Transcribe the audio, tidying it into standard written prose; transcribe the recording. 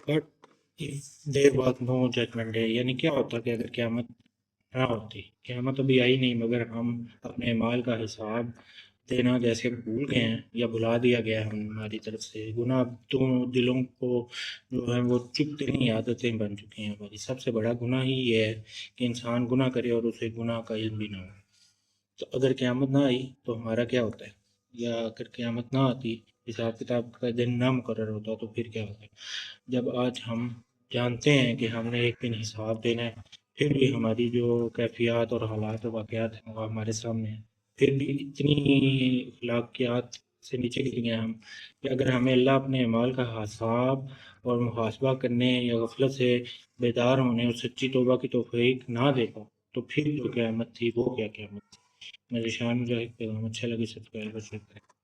But there بعد نو judgment day, یعنی کیا ہوتا کہ اگر قیامت نہ ہوتی، قیامت ابھی آئی نہیں مگر ہم اپنے اعمال کا حساب دینا جیسے بھول گئے ہیں یا بھلا دیا گیا ہے ہماری طرف سے، گناہ تو دلوں کو جو ہے وہ چپتے نہیں عادتیں بن چکی ہیں ہماری۔ سب سے بڑا گناہ ہی یہ ہے کہ انسان گناہ کرے اور اسے گناہ کا علم بھی نہ ہو۔ تو اگر قیامت نہ آئی تو ہمارا کیا ہوتا ہے، یا اگر قیامت نہ آتی، حساب کتاب کا دن نہ مقرر ہوتا، تو پھر کیا ہوتا ہے؟ جب آج ہم جانتے ہیں کہ ہم نے ایک دن حساب دینا ہے، پھر بھی ہماری جو کیفیات اور حالات و واقعات ہیں وہ ہمارے سامنے ہیں، پھر بھی اتنی اخلاقیات سے نیچے گر گئے ہیں ہم کہ اگر ہمیں اللہ اپنے اعمال کا حساب اور محاسبہ کرنے یا غفلت سے بیدار ہونے اور سچی توبہ کی توفیق نہ دے گا، تو پھر جو قیامت تھی وہ کیا قیامت تھی۔ میری شان مجاہد پیغام اچھا لگے سبسکرائب اور شیئر کریں۔